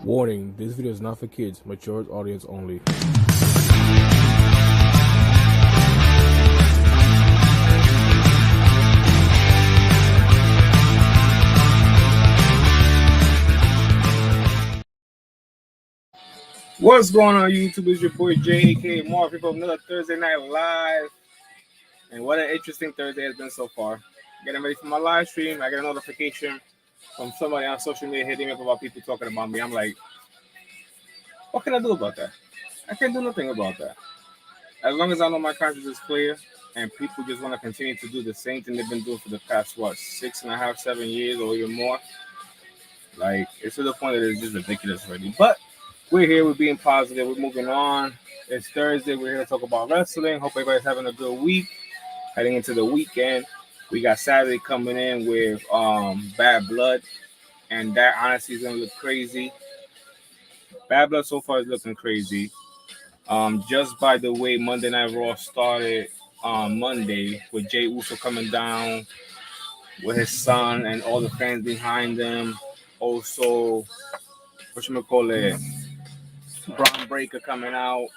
Warning, this video is not for kids, mature audience only. What's going on, YouTube? It's your boy J.A.K. Marv here from another Thursday Night Live. And what an interesting Thursday has been so far. Getting ready for my live stream. I get a notification from somebody on social media hitting me up about people talking about me. I'm like, what can I do about that? I can't do nothing about that. As long as I know my conscience is clear and people just want to continue to do the same thing they've been doing for the past, 6.5, 7 years or even more. Like, it's to the point that it's just ridiculous already. But we're here, we're being positive, we're moving on. It's Thursday, we're here to talk about wrestling. Hope everybody's having a good week. Heading into the weekend, we got Saturday coming in with Bad Blood, and that honestly is gonna look crazy. Bad Blood so far is looking crazy. Just by the way Monday Night Raw started on Monday with Jey Uso coming down with his son and all the fans behind him. Also, whatchamacallit, Braun Breaker coming out,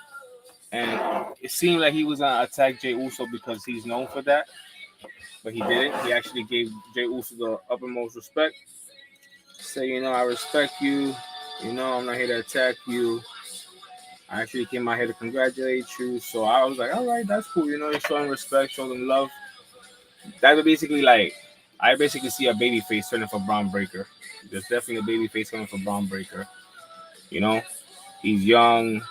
and it seemed like he was gonna attack Jey Uso because he's known for that, but he didn't. He actually gave Jey Uso the uppermost respect. Say, I respect you. I'm not here to attack you. I actually came out here to congratulate you. So I was like, all right, that's cool. You're showing respect, show them love. That's basically like, I basically see a baby face turning for Braun Breaker. There's definitely a baby face coming for Braun Breaker. He's young.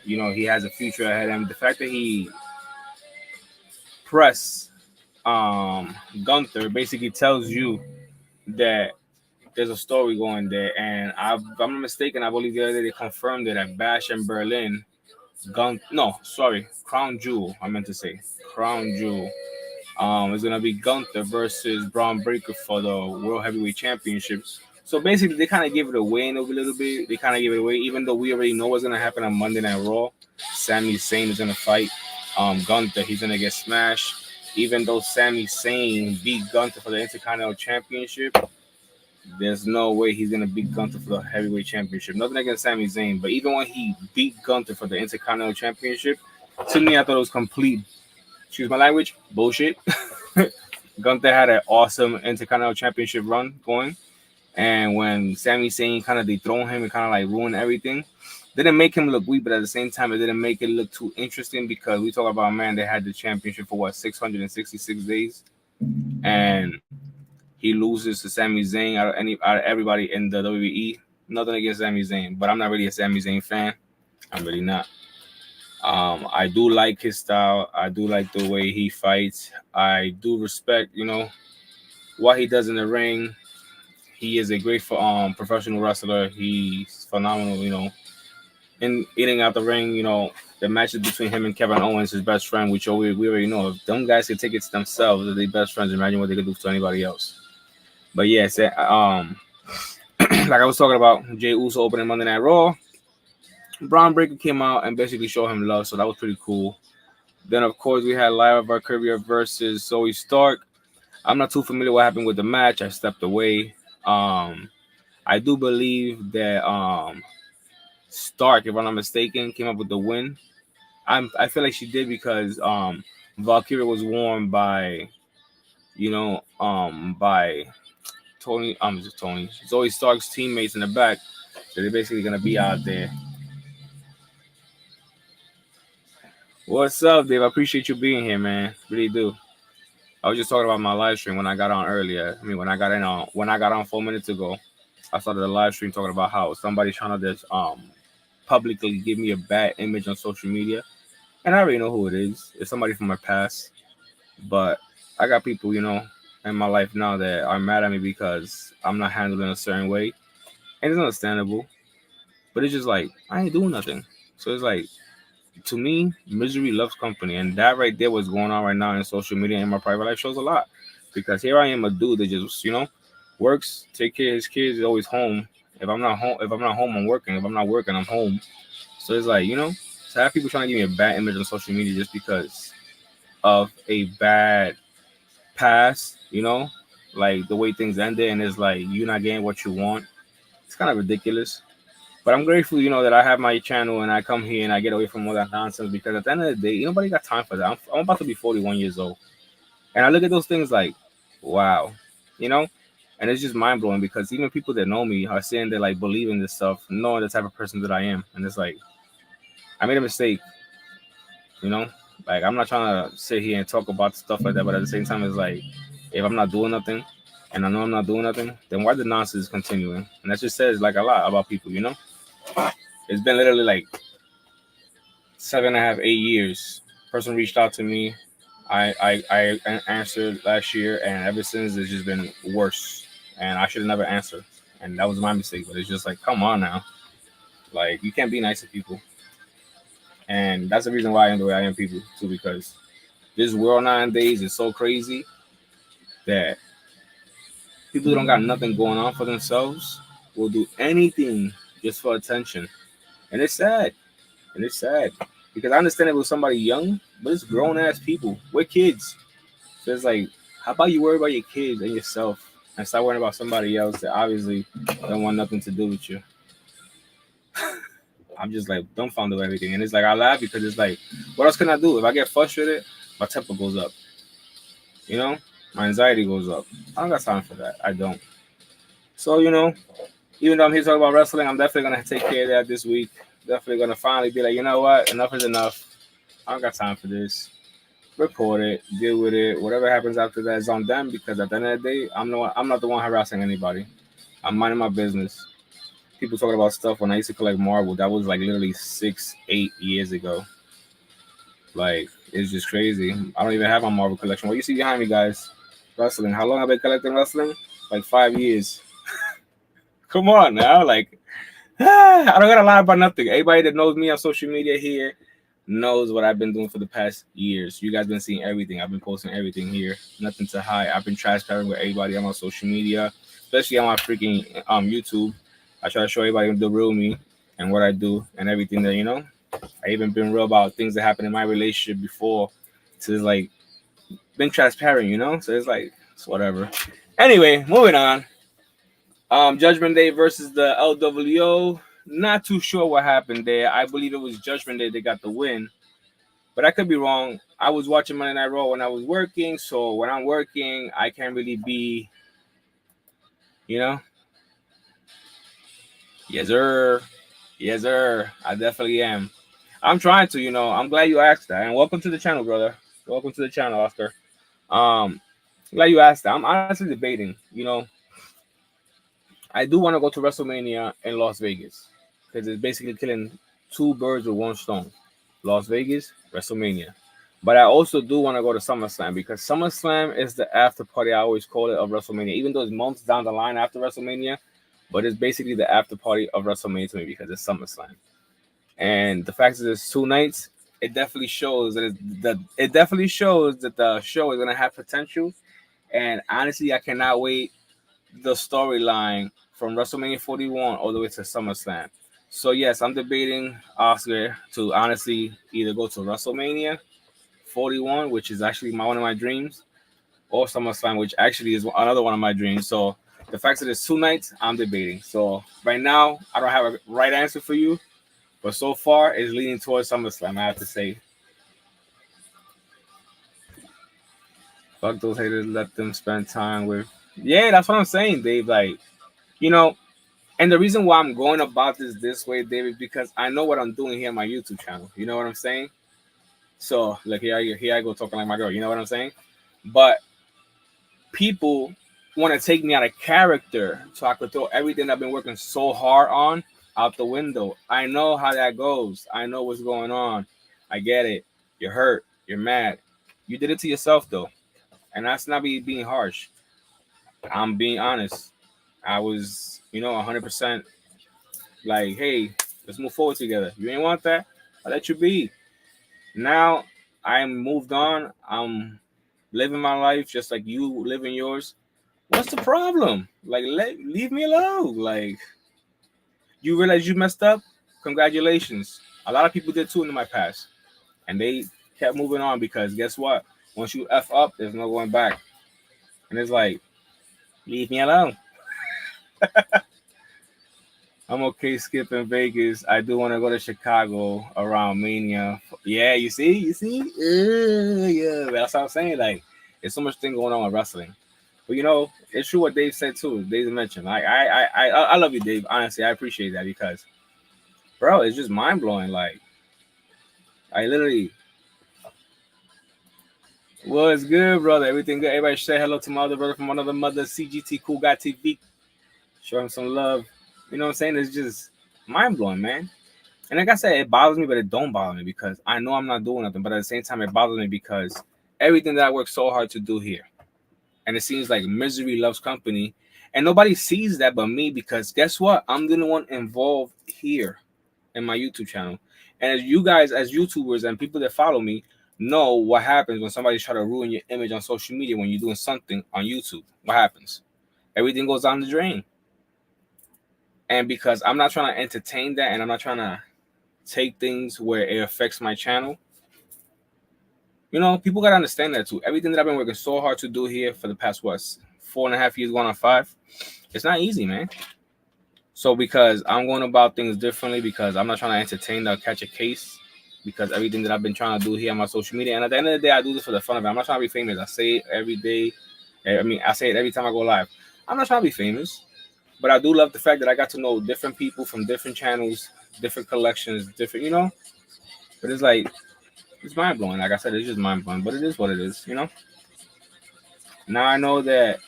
He has a future ahead of him. The fact that he pressed Gunther basically tells you that there's a story going there. And if I'm not mistaken, I believe the other day they confirmed it at Bash in Berlin. Crown Jewel. I meant to say Crown Jewel. It's gonna be Gunther versus Braun Breaker for the World Heavyweight Championship. So basically, they kind of give it away a little bit. They kind of give it away, even though we already know what's gonna happen on Monday Night Raw. Sami Zayn is gonna fight Gunther. He's gonna get smashed. Even though Sami Zayn beat Gunther for the Intercontinental Championship, there's no way he's gonna beat Gunther for the Heavyweight Championship. Nothing against Sami Zayn, but even when he beat Gunther for the Intercontinental Championship, to me, I thought it was complete, excuse my language, bullshit. Gunther had an awesome Intercontinental Championship run going. And when Sami Zayn kind of dethroned him and kind of like ruined everything, didn't make him look weak, but at the same time, it didn't make it look too interesting because we talk about a man that had the championship for 666 days, and he loses to Sami Zayn out of everybody in the WWE. Nothing against Sami Zayn, but I'm not really a Sami Zayn fan. I'm really not. I do like his style. I do like the way he fights. I do respect, what he does in the ring. He is a great professional wrestler. He's phenomenal, in eating out the ring. The matches between him and Kevin Owens, his best friend, which we already know. If them guys could take it to themselves, they're their best friends. Imagine what they could do to anybody else. But yeah, like I was talking about, Jey Uso opening Monday Night Raw. Braun Breaker came out and basically showed him love, so that was pretty cool. Then, of course, we had Lyra Valkyria versus Zoe Stark. I'm not too familiar what happened with the match. I stepped away. I do believe that Stark, if I'm not mistaken, came up with the win. I feel like she did because Valkyria was warned by Tony. Zoe Stark's teammates in the back. So they're basically gonna be out there. What's up, Dave? I appreciate you being here, man. Really do. I was just talking about my live stream when I got on earlier. When I got on 4 minutes ago, I started a live stream talking about how somebody's trying to just publicly give me a bad image on social media. And I already know who it is. It's somebody from my past. But I got people, in my life now that are mad at me because I'm not handling a certain way. And it's understandable. But it's just like, I ain't doing nothing. So it's like, to me, misery loves company. And that right there, what's going on right now in social media and in my private life shows a lot. Because here I am, a dude that just, works, take care of his kids, is always home. If I'm not home, I'm working. If I'm not working, I'm home. So it's like, so I have people trying to give me a bad image on social media just because of a bad past, like the way things ended, and it's like you're not getting what you want. It's kind of ridiculous. But I'm grateful, that I have my channel and I come here and I get away from all that nonsense because at the end of the day, nobody got time for that. I'm about to be 41 years old. And I look at those things like, wow, you know? And it's just mind blowing because even people that know me are saying they like believe in this stuff, knowing the type of person that I am. And it's like, I made a mistake, you know? Like, I'm not trying to sit here and talk about stuff like that, but at the same time, it's like, if I'm not doing nothing and I know I'm not doing nothing, then why the nonsense is continuing? And that just says like a lot about people. It's been literally like 7.5, 8 years. Person reached out to me. I answered last year, and ever since it's just been worse. And I should have never answered, and that was my mistake. But it's just like, come on now, like you can't be nice to people, and that's the reason why I am the way I am, people too, because this world nowadays is so crazy that people who don't got nothing going on for themselves will do anything just for attention, and it's sad. And it's sad because I understand it was somebody young, but it's grown ass people. We're kids. So it's like, how about you worry about your kids and yourself and stop worrying about somebody else that obviously don't want nothing to do with you. I'm just like dumbfounded with everything. And it's like, I laugh because it's like, what else can I do? If I get frustrated, my temper goes up. You know, my anxiety goes up. I don't got time for that. I don't. So, even though I'm here talking about wrestling, I'm definitely going to take care of that this week. Definitely going to finally be like, you know what? Enough is enough. I don't got time for this. Report it, deal with it. Whatever happens after that is on them because at the end of the day, I'm not the one harassing anybody. I'm minding my business. People talking about stuff when I used to collect Marvel. That was like literally 6, 8 years ago. Like it's just crazy. I don't even have my Marvel collection. What you see behind me, guys? Wrestling. How long have I been collecting wrestling? Like 5 years. Come on now, like I don't gotta lie about nothing. Everybody that knows me on social media here knows what I've been doing for the past years. You guys been seeing everything. I've been posting everything here. Nothing to hide. I've been transparent with everybody on my social media, especially on my freaking YouTube. I try to show everybody the real me and what I do and everything that I even been real about things that happened in my relationship before to like been transparent. So it's like it's whatever. Anyway, moving on. Judgment Day versus the LWO. Not too sure what happened there. I believe it was Judgment Day that got the win, but I could be wrong. I was watching Monday Night Raw when I was working, so when I'm working, I can't really be, you know. Yes, sir. Yes, sir. I definitely am. I'm trying to. I'm glad you asked that, and welcome to the channel, brother. Welcome to the channel, Oscar. Glad you asked that. I'm honestly debating. I do want to go to WrestleMania in Las Vegas because it's basically killing two birds with one stone. Las Vegas, WrestleMania. But I also do want to go to SummerSlam because SummerSlam is the after party, I always call it, of WrestleMania. Even though it's months down the line after WrestleMania, but it's basically the after party of WrestleMania to me because it's SummerSlam. And the fact that it's 2 nights, it definitely shows that the show is gonna have potential. And honestly, I cannot wait the storyline from WrestleMania 41 all the way to SummerSlam. So yes, I'm debating Oscar to honestly either go to WrestleMania 41, which is actually one of my dreams, or SummerSlam, which actually is another one of my dreams. So the fact that it's 2 nights, I'm debating. So right now, I don't have a right answer for you, but so far it's leaning towards SummerSlam. I have to say, fuck those haters, let them spend time with. Yeah, that's what I'm saying, Dave. Like, you know, and the reason why I'm going about this way, David, because I know what I'm doing here on my YouTube channel. You know what I'm saying? So, like, here I go talking like my girl. You know what I'm saying? But people want to take me out of character so I could throw everything I've been working so hard on out the window. I know how that goes. I know what's going on. I get it. You're hurt. You're mad. You did it to yourself, though. And that's not me being harsh. I'm being honest. I was, 100% like, hey, let's move forward together. You ain't want that? I'll let you be. Now I'm moved on. I'm living my life just like you living yours. What's the problem? Like, leave me alone. Like, you realize you messed up? Congratulations. A lot of people did too in my past. And they kept moving on because guess what? Once you F up, there's no going back. And it's like, leave me alone. I'm okay skipping Vegas. I do want to go to Chicago around Mania. Yeah, you see, yeah. That's what I'm saying. Like, there's so much thing going on with wrestling. But it's true what Dave said too. Dave mentioned. I love you, Dave. Honestly, I appreciate that because, bro, it's just mind blowing. Like, I literally was good, brother. Everything good. Everybody say hello to my other brother from another mother, CGT Cool Guy TV. Show him some love. You know what I'm saying? It's just mind blowing, man. And like I said, it bothers me, but it don't bother me because I know I'm not doing nothing. But at the same time, it bothers me because everything that I work so hard to do here, and it seems like misery loves company, and nobody sees that but me because guess what? I'm the one involved here in my YouTube channel, and as you guys, as YouTubers and people that follow me, know what happens when somebody try to ruin your image on social media when you're doing something on YouTube. What happens? Everything goes down the drain. And because I'm not trying to entertain that, and I'm not trying to take things where it affects my channel. People gotta understand that too. Everything that I've been working so hard to do here for the past 4.5 years, going on 5, it's not easy, man. So because I'm going about things differently, because I'm not trying to entertain or catch a case, because everything that I've been trying to do here on my social media, and at the end of the day, I do this for the fun of it. I'm not trying to be famous. I say it every day. I mean, I say it every time I go live. I'm not trying to be famous, but I do love the fact that I got to know different people from different channels, different collections, different. But it's like it's mind blowing. Like I said, it's just mind blowing. But it is what it is. Now I know that,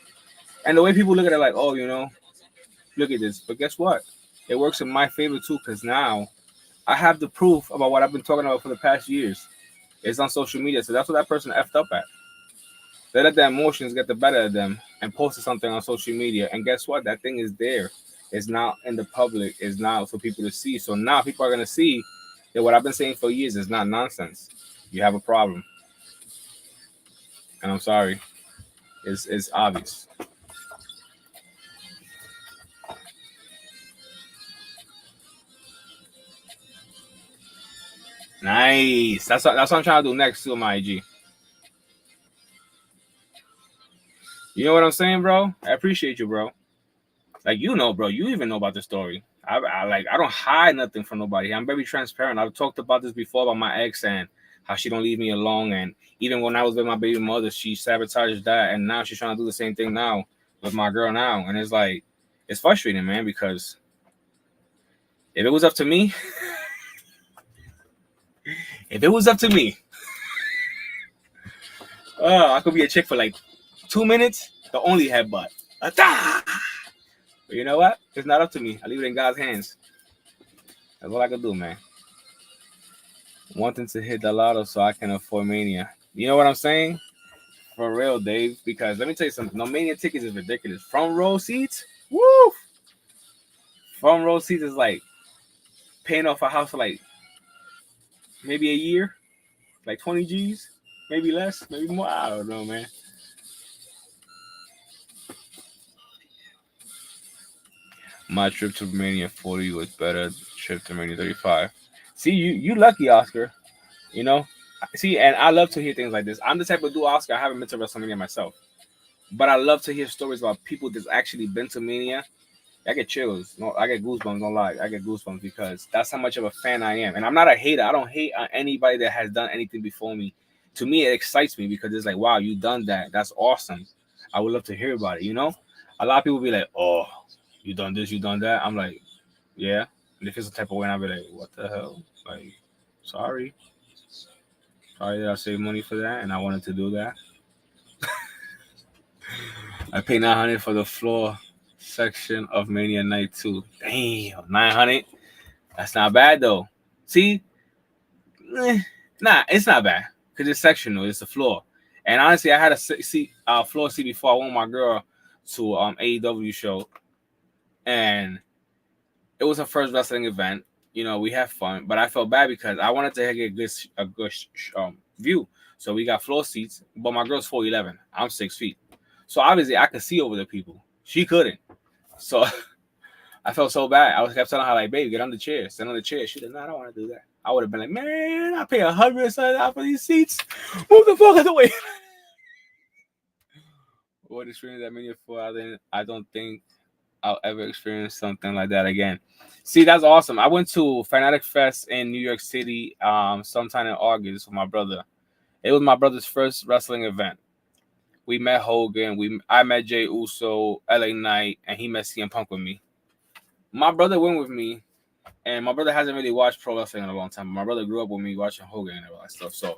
and the way people look at it, like, oh, look at this. But guess what? It works in my favor too, because now I have the proof about what I've been talking about for the past years. It's on social media, so that's what that person effed up at. They let their emotions get the better of them and posted something on social media, and guess what? That thing is there. It's now in the public. It's now for people to see. So now people are gonna see that what I've been saying for years is not nonsense. You have a problem, and I'm sorry. It's obvious. Nice. That's what I'm trying to do next to my IG. You know what I'm saying, bro? I appreciate you, bro. Like bro. You even know about the story. I don't hide nothing from nobody. I'm very transparent. I've talked about this before about my ex and how she don't leave me alone. And even when I was with my baby mother, she sabotaged that, and now she's trying to do the same thing now with my girl now. And it's like it's frustrating, man, because if it was up to me, if it was up to me, I could be a chick for like 2 minutes. The only headbutt. But you know what? It's not up to me. I leave it in God's hands. That's all I can do, man. Wanting to hit the lotto so I can afford Mania. You know what I'm saying? For real, Dave. Because let me tell you something. No, Mania tickets is ridiculous. Front row seats? Woo! Front row seats is like paying off a house for like maybe a year. Like 20 G's. Maybe less. Maybe more. I don't know, man. My trip to Mania 40 was better. Trip to Mania 35. See, you lucky, Oscar. You know? See, and I love to hear things like this. I'm the type of dude, Oscar. I haven't been to WrestleMania myself. But I love to hear stories about people that's actually been to Mania. I get chills. No, I get goosebumps. Don't lie. I get goosebumps because that's how much of a fan I am. And I'm not a hater. I don't hate on anybody that has done anything before me. To me, it excites me because it's like, wow, you done that. That's awesome. I would love to hear about it. A lot of people be like, oh, you done this, you done that. I'm like, yeah. And if it's the type of way, I'll be like, what the hell? Like, sorry. Sorry that I saved money for that and I wanted to do that. I paid $900 for the floor section of Mania Night 2. Damn, $900. That's not bad though. See, it's not bad because it's sectional. It's the floor. And honestly, I had a floor seat before I went with my girl to AEW show, and it was her first wrestling event. We had fun, but I felt bad because I wanted to get a good view. So we got floor seats, but my girl's 4'11". I'm 6 feet. So obviously I could see over the people. She couldn't. So I felt so bad. I kept telling her, like, babe, get on the chair. Stand on the chair. She said, no, I don't want to do that. I would have been like, man, I pay $100 for these seats. Move the fuck out of the way. What is streaming that many for? I don't think I'll ever experience something like that again. See, that's awesome. I went to Fanatic Fest in New York City sometime in August with my brother. It was my brother's first wrestling event. We met Hogan. I met Jay Uso, LA Knight, and he met CM Punk with me. My brother went with me, and my brother hasn't really watched pro wrestling in a long time. My brother grew up with me watching Hogan and all that stuff. So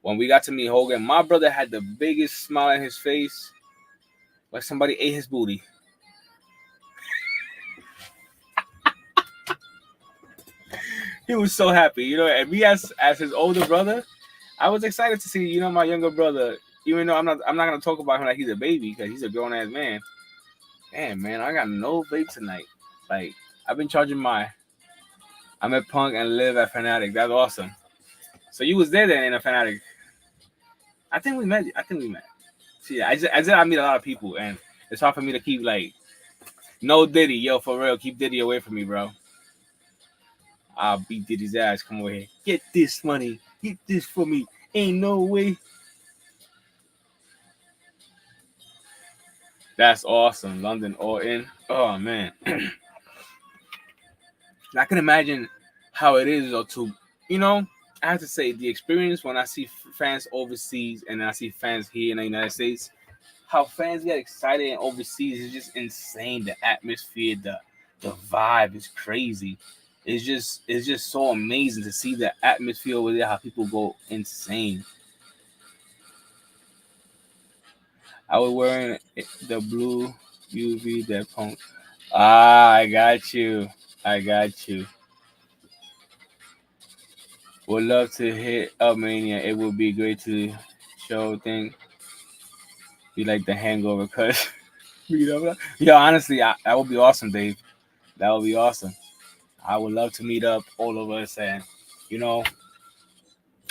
when we got to meet Hogan, my brother had the biggest smile on his face, like somebody ate his booty. He was so happy, And me as his older brother, I was excited to see, my younger brother. Even though I'm not gonna talk about him like he's a baby because he's a grown ass man. Damn, man, I got no vape tonight. Like I've been charging I met Punk and Liv at Fanatic. That's awesome. So you was there then in a Fanatic. I think we met. See, I said I meet a lot of people, and it's hard for me to keep like, no Diddy, yo, for real, keep Diddy away from me, bro. I'll beat Diddy's ass. Come over here, get this money, get this for me. Ain't no way. That's awesome. London all in. Oh man, I can imagine how it is though to, I have to say the experience when I see fans overseas and I see fans here in the United States. How fans get excited and overseas is just insane. The atmosphere, the vibe is crazy. It's just so amazing to see the atmosphere over there. How people go insane. I was wearing the blue UV that Punk. I got you. Would love to hit up Mania. It would be great to show thing. Be like the hangover, cuz. Yeah, honestly, that would be awesome, Dave. That would be awesome. I would love to meet up all of us, and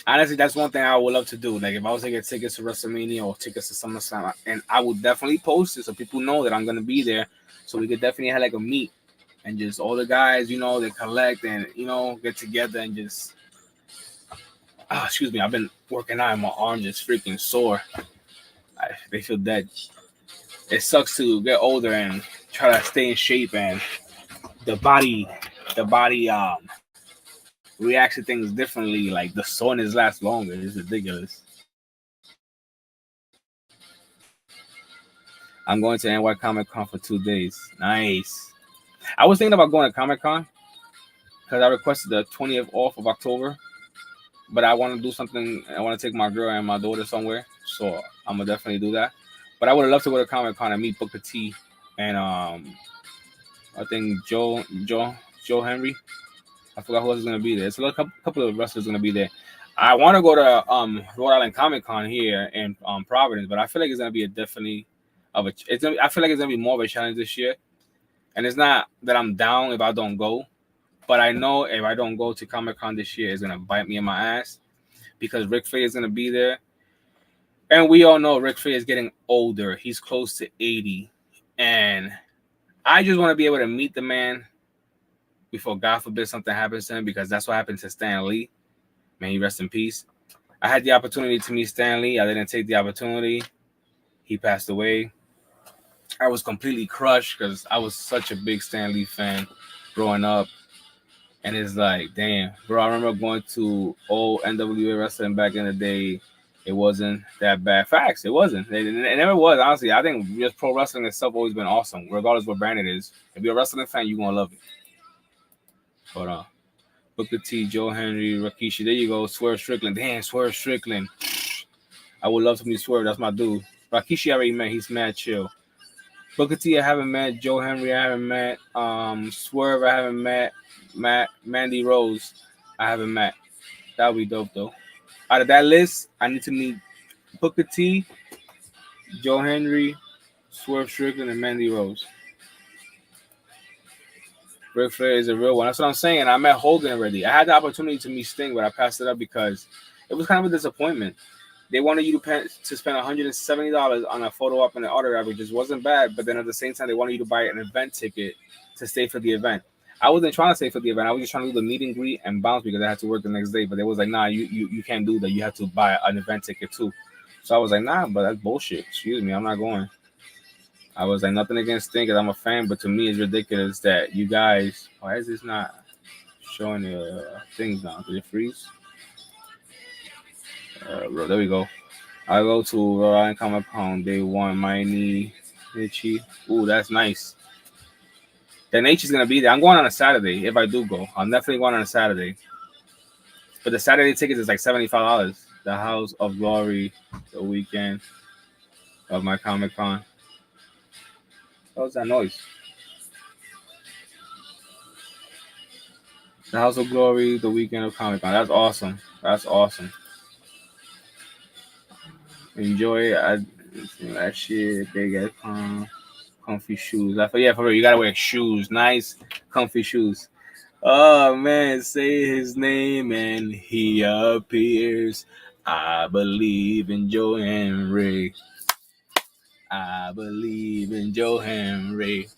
honestly, that's one thing I would love to do. Like if I was to get tickets to WrestleMania or tickets to SummerSlam, and I would definitely post it so people know that I'm gonna be there, so we could definitely have like a meet and just all the guys, they collect and get together and just. Excuse me, I've been working out and my arms just freaking sore. They feel dead. It sucks to get older and try to stay in shape, and the body reacts to things differently. Like the soreness lasts longer. It's ridiculous. I'm going to NY Comic Con for 2 days. Nice. I was thinking about going to Comic Con because I requested the 20th off of October, but I want to do something. I want to take my girl and my daughter somewhere, so I'm gonna definitely do that. But I would love to go to Comic Con and meet Booker T and I think Joe Henry. I forgot who else is gonna be there. It's a couple of wrestlers gonna be there. I want to go to Rhode Island Comic Con here in Providence, but I feel like it's gonna be I feel like it's gonna be more of a challenge this year. And it's not that I'm down if I don't go, but I know if I don't go to Comic Con this year, it's gonna bite me in my ass because Ric Flair is gonna be there, and we all know Ric Flair is getting older. He's close to 80, and I just want to be able to meet the man before God forbid something happens to him, because that's what happened to Stan Lee. May he rest in peace. I had the opportunity to meet Stan Lee. I didn't take the opportunity. He passed away. I was completely crushed because I was such a big Stan Lee fan growing up. And it's like, damn, bro, I remember going to old NWA wrestling back in the day. It wasn't that bad. Facts, it wasn't. It never was, honestly. I think just pro wrestling itself always been awesome, regardless what brand it is. If you're a wrestling fan, you're going to love it. But Booker T, Joe Henry, Rikishi, there you go. Swerve Strickland. Damn, Swerve Strickland. I would love to meet Swerve. That's my dude. Rikishi I already met. He's mad chill. Booker T I haven't met. Joe Henry I haven't met. Swerve I haven't met. Mandy Rose I haven't met. That would be dope though. Out of that list, I need to meet Booker T, Joe Henry, Swerve Strickland, and Mandy Rose. Ric Flair is a real one. That's what I'm saying. I met Hogan already. I had the opportunity to meet Sting, but I passed it up because it was kind of a disappointment. They wanted you to spend $170 on a photo op and an autograph, which just wasn't bad. But then at the same time, they wanted you to buy an event ticket to stay for the event. I wasn't trying to stay for the event. I was just trying to do the meet and greet and bounce because I had to work the next day. But they was like, nah, you can't do that. You have to buy an event ticket too. So I was like, nah, but that's bullshit. Excuse me, I'm not going. I was like nothing against Sting because I'm a fan, but to me it's ridiculous that you guys. Why is this not showing the things now? Did it freeze? There we go. I go to Rhode Comic Con day one. Miami, Richie. Ooh, that's nice. The Nature's gonna be there. I'm going on a Saturday. If I do go, I'm definitely going on a Saturday. But the Saturday tickets is like $75. The House of Glory, the weekend of my Comic Con. What was that noise? The House of Glory, the weekend of Comic Con. That's awesome. That's awesome. Enjoy it. That shit, big ass comfy shoes. For real, you gotta wear shoes. Nice, comfy shoes. Oh man, say his name and he appears. I believe in Joe Henry. I believe in Joe Henry.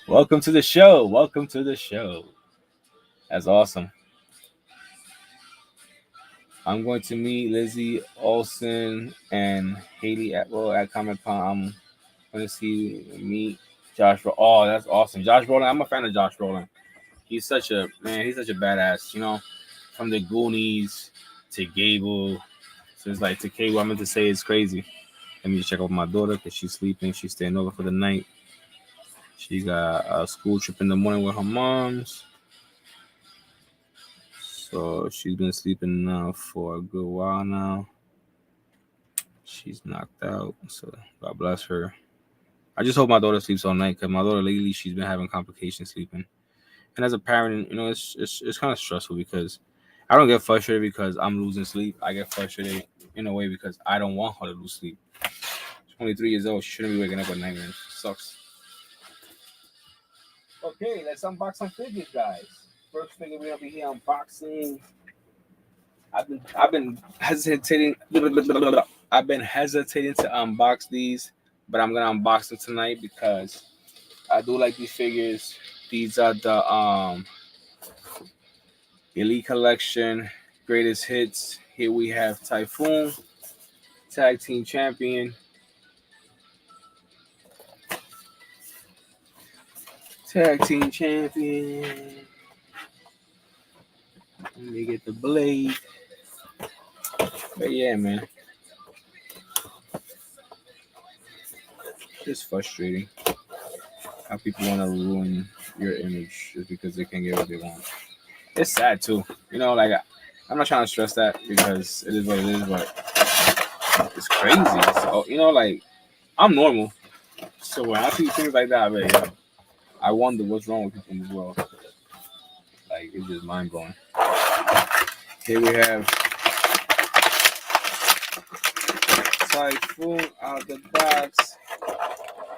Welcome to the show. Welcome to the show. That's awesome. I'm going to meet Lizzie Olsen and Haley Atwell at Comic Con. I'm going to meet Josh. Oh, that's awesome. Josh Brolin. I'm a fan of Josh Brolin. He's such a badass. You know, from the Goonies to Gable. So it's like to Cable. I meant to say it's crazy. Let me just check out my daughter because she's sleeping. She's staying over for the night. She got a school trip in the morning with her moms. So she's been sleeping now for a good while now. She's knocked out. So God bless her. I just hope my daughter sleeps all night because my daughter lately she's been having complications sleeping. And as a parent, you know, it's kind of stressful because I don't get frustrated because I'm losing sleep. I get frustrated in a way because I don't want her to lose sleep. She's 23 years old. She shouldn't be waking up at night, man. Sucks. Okay, let's unbox some figures, guys. First figure we're gonna be here unboxing. I've been hesitating. I've been hesitating to unbox these, but I'm gonna unbox them tonight because I do like these figures. These are the Elite Collection Greatest Hits. Here we have Typhoon, Tag Team Champion. Tag Team Champion. Let me get the blade. But yeah, man. It's frustrating how people want to ruin your image just because they can get what they want. It's sad too. You know, like I'm not trying to stress that because it is what it is, but it's crazy. So, you know, like I'm normal. So when I see things like that, I wonder what's wrong with people in this world. Like it's just mind blowing. Here we have Typhoon out the box,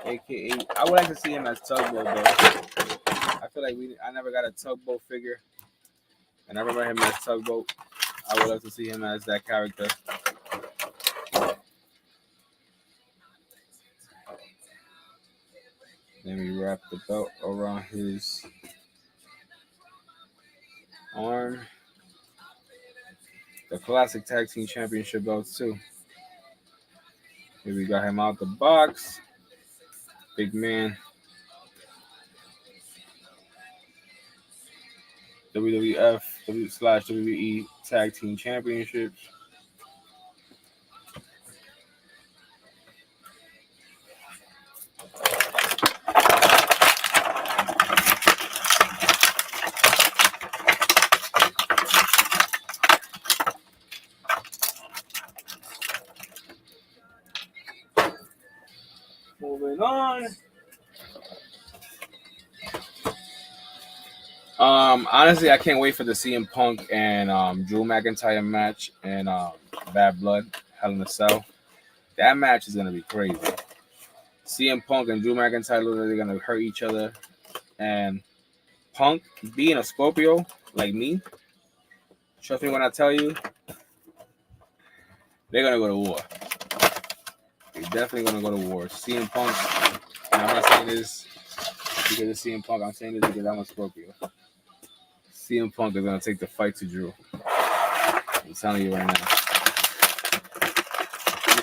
aka I would like to see him as Tugboat though. I feel like I never got a Tugboat figure, and I remember him as Tugboat. I would love to see him as that character. Then we wrap the belt around his arm. The classic tag team championship belts too. Here we got him out the box. Big man. WWF / WWE Tag Team Championships. Moving on. Honestly, I can't wait for the CM Punk and Drew McIntyre match and Bad Blood, Hell in a Cell. That match is gonna be crazy. CM Punk and Drew McIntyre literally gonna hurt each other, and Punk being a Scorpio like me, trust me when I tell you, they're gonna go to war. They're definitely gonna go to war. CM Punk, and I'm not saying this because it's CM Punk. I'm saying this because I'm a Scorpio. CM Punk is gonna take the fight to Drew. I'm telling you right now.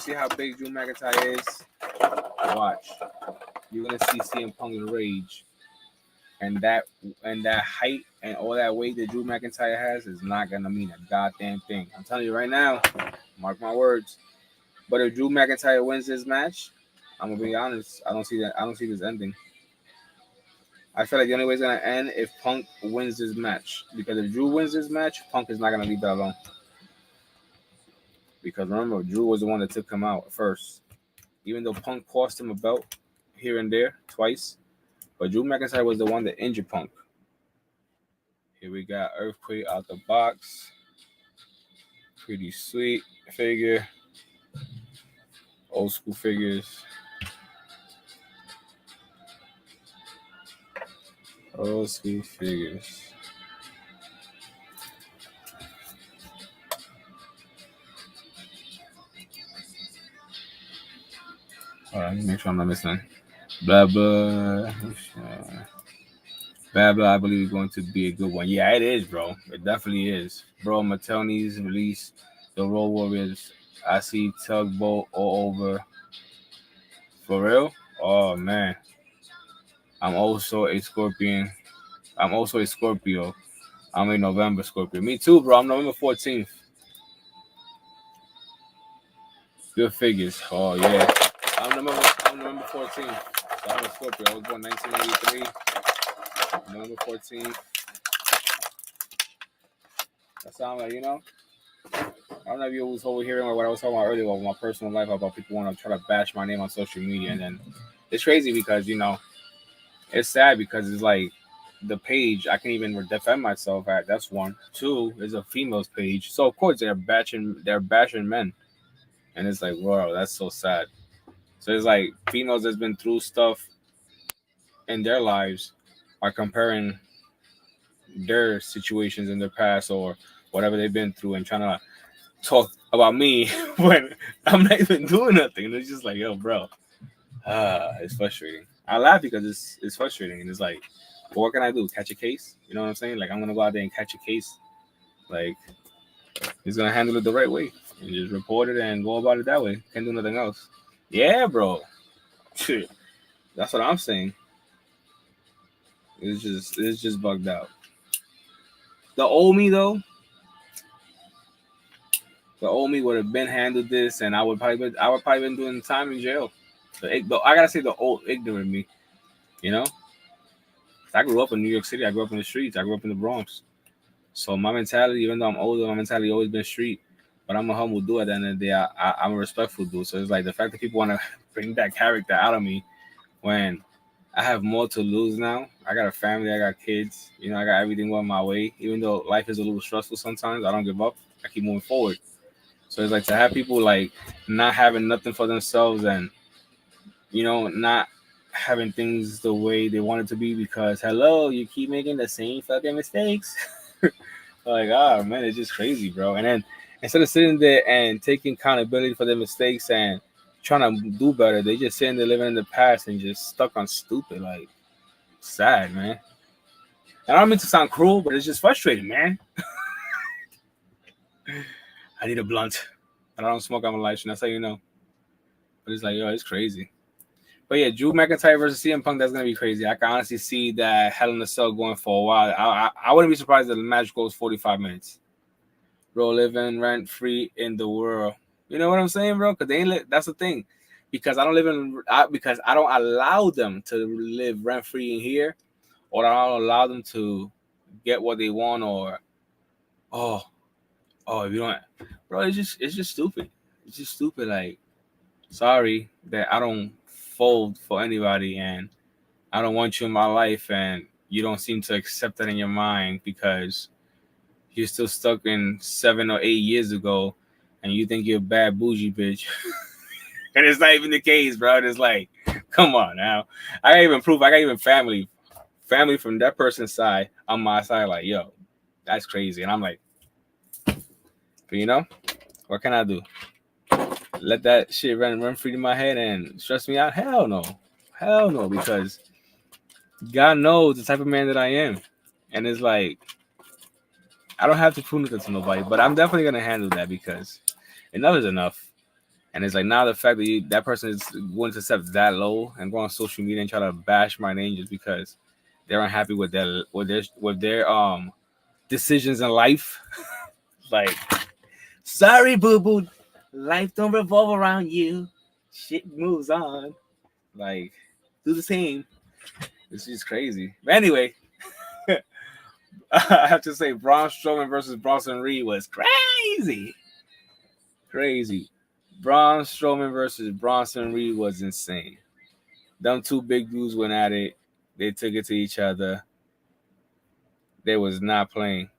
see how big Drew McIntyre is? Watch. You're gonna see CM Punk's rage. And that height and all that weight that Drew McIntyre has is not gonna mean a goddamn thing. I'm telling you right now, mark my words. But if Drew McIntyre wins this match, I'm gonna be honest, I don't see this ending. I feel like the only way it's gonna end if Punk wins this match. Because if Drew wins this match, Punk is not gonna leave that alone. Because remember, Drew was the one that took him out first. Even though Punk cost him a belt here and there twice. But Drew McIntyre was the one that injured Punk. Here we got Earthquake out the box. Pretty sweet figure. Old school figures. Old school figures. Alright, make sure I'm not missing. Blah blah. Blah blah. I believe it's going to be a good one. Yeah, it is, bro. It definitely is. Bro, Mattelni's release the Road Warriors. I see Tugboat all over. For real? Oh man. I'm also a Scorpion. I'm also a Scorpio. I'm a November Scorpio. Me too, bro. I'm November 14th. Good figures. Oh yeah. I'm November 14th. So I'm a Scorpio. I was born 1983. November 14th. That sounds like, I don't know if you was overhearing what I was talking about earlier about my personal life, about people want to try to bash my name on social media. And then it's crazy because, it's sad because it's like the page, I can't even defend myself at. That's one. Two, is a female's page. So, of course, they're bashing men. And it's like, wow, that's so sad. So it's like females that's been through stuff in their lives are comparing their situations in their past or whatever they've been through and trying to talk about me when I'm not even doing nothing. And it's just like, yo, bro, it's frustrating. I laugh because it's frustrating. And it's like, well, what can I do? Catch a case? You know what I'm saying? Like, I'm going to go out there and catch a case. Like, he's going to handle it the right way and just report it and go about it that way. Can't do nothing else. Yeah, bro. That's what I'm saying. It's just bugged out. The old me though, would have been handled this, and I would probably been doing time in jail. I gotta say the old ignorant me, I grew up in New York City. I grew up in the streets. I grew up in the Bronx. So my mentality, even though I'm older, my mentality always been street. But I'm a humble dude. At the end of the day, I'm a respectful dude. So it's like the fact that people want to bring that character out of me when I have more to lose now. I got a family. I got kids. I got everything going my way. Even though life is a little stressful sometimes, I don't give up. I keep moving forward. So it's like to have people like not having nothing for themselves and, not having things the way they want it to be because, hello, you keep making the same fucking mistakes. Like, oh, man, it's just crazy, bro. And then instead of sitting there and taking accountability for their mistakes and trying to do better, they just sitting there living in the past and just stuck on stupid. Like, sad, man. And I don't mean to sound cruel, but it's just frustrating, man. I need a blunt. And I don't smoke on my life, and that's how you know. But it's like, yo, it's crazy. But yeah, Drew McIntyre versus CM Punk, that's going to be crazy. I can honestly see that Hell in a Cell going for a while. I wouldn't be surprised if the match goes 45 minutes. Bro, living rent-free in the world. You know what I'm saying, bro? Because that's the thing. Because I don't allow them to live rent-free in here, or I don't allow them to get what they want, or, if you don't, bro, it's just stupid. It's just stupid. Like, sorry that I don't fold for anybody and I don't want you in my life and you don't seem to accept that in your mind because you're still stuck in 7 or 8 years ago and you think you're a bad bougie bitch. And it's not even the case, bro. It's like, come on now. I got even proof. I got even family from that person's side on my side. Like, yo, that's crazy. And I'm like, but what can I do? Let that shit run free to my head and stress me out? Hell no, because God knows the type of man that I am. And it's like, I don't have to prove nothing to nobody, but I'm definitely going to handle that because enough is enough. And it's like now the fact that that person is willing to step that low and go on social media and try to bash my name just because they're unhappy with their decisions in life. Like, sorry, boo boo, life don't revolve around you. Shit moves on. Like, do the same. This is crazy. But anyway, I have to say, Braun Strowman versus Bronson Reed was crazy. Crazy. Braun Strowman versus Bronson Reed was insane. Them two big dudes went at it. They took it to each other. They was not playing.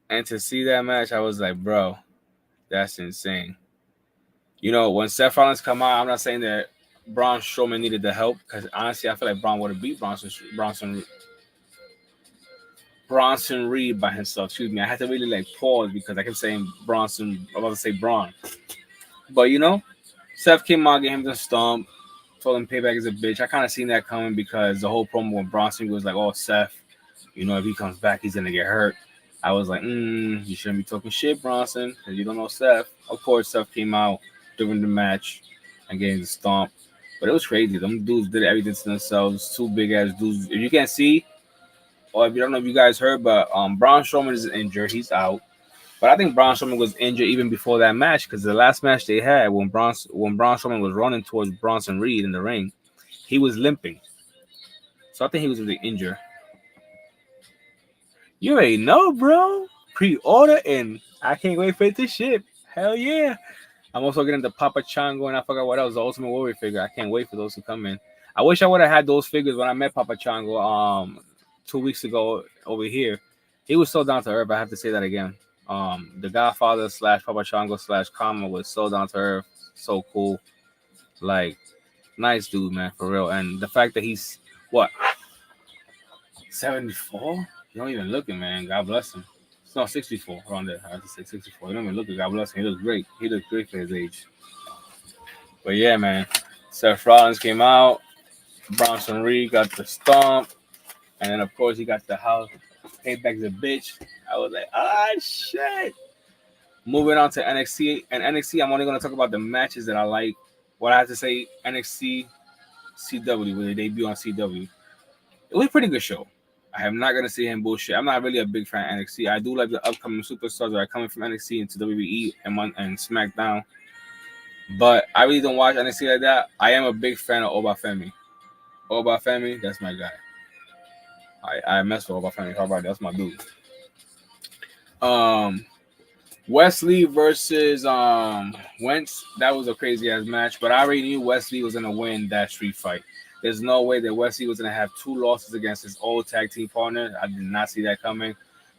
And to see that match, I was like, bro, that's insane. You know, when Seth Rollins come out, I'm not saying that Braun Strowman needed the help because honestly, I feel like Braun would have beat Bronson Reed by himself. Excuse me. I had to really like pause because I kept saying Bronson. I'm about to say Braun. But you know, Seth came out, gave him the stomp, told him payback is a bitch. I kind of seen that coming because the whole promo when Bronson was like, oh, Seth, you know, if he comes back, he's going to get hurt. I was like, you shouldn't be talking shit, Bronson, because you don't know Seth. Of course, Seth came out during the match and getting the stomp. But it was crazy. Them dudes did everything to themselves. Two big-ass dudes. If you can't see, or if you don't know if you guys heard, but Braun Strowman is injured. He's out. But I think Braun Strowman was injured even before that match because the last match they had when Braun Strowman was running towards Bronson Reed in the ring, he was limping. So I think he was really injured. You already know, bro. Pre-order and I can't wait for it to ship. Hell yeah. I'm also getting the Papa Chango and I forgot what else, the Ultimate Warrior figure. I can't wait for those to come in. I wish I would have had those figures when I met Papa Chango 2 weeks ago over here. He was so down to earth. I have to say that again. The Godfather / Papa Chango / Kama was so down to earth, so cool. Like, nice dude, man, for real. And the fact that he's what 74? You don't even look it, man. God bless him. It's not 64 around there. I have to say 64. You don't even look it. God bless him. He looks great. He looks great for his age. But yeah, man. Seth Rollins came out. Bronson Reed got the stomp. And then, of course, he got the house. Payback's a bitch. I was like, shit. Moving on to NXT. And NXT, I'm only going to talk about the matches that I like. What I have to say, NXT CW, when they debut on CW. It was a pretty good show. I am not going to say him bullshit. I'm not really a big fan of NXT. I do like the upcoming superstars that are coming from NXT into WWE and SmackDown. But I really don't watch NXT like that. I am a big fan of Obafemi. Obafemi, that's my guy. I mess with Obafemi. How about that? That's my dude. Wesley versus Wentz. That was a crazy ass match, but I already knew Wesley was gonna win that street fight. There's no way that Wesley was gonna have 2 losses against his old tag team partner. I did not see that coming.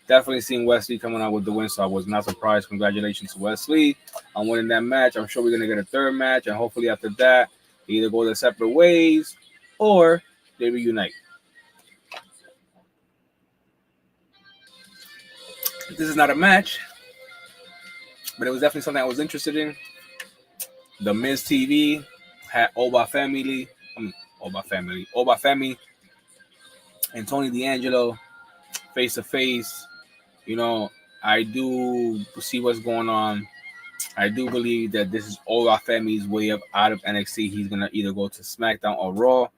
Definitely seen Wesley coming out with the win, so I was not surprised. Congratulations to Wesley on winning that match. I'm sure we're gonna get a third match, and hopefully after that, they either go their separate ways or they reunite. This is not a match, but it was definitely something I was interested in. The Miz TV had Obafemi and Tony D'Angelo face to face. You know, I do see what's going on. I do believe that this is Obafemi's way up out of NXT. He's gonna either go to SmackDown or Raw.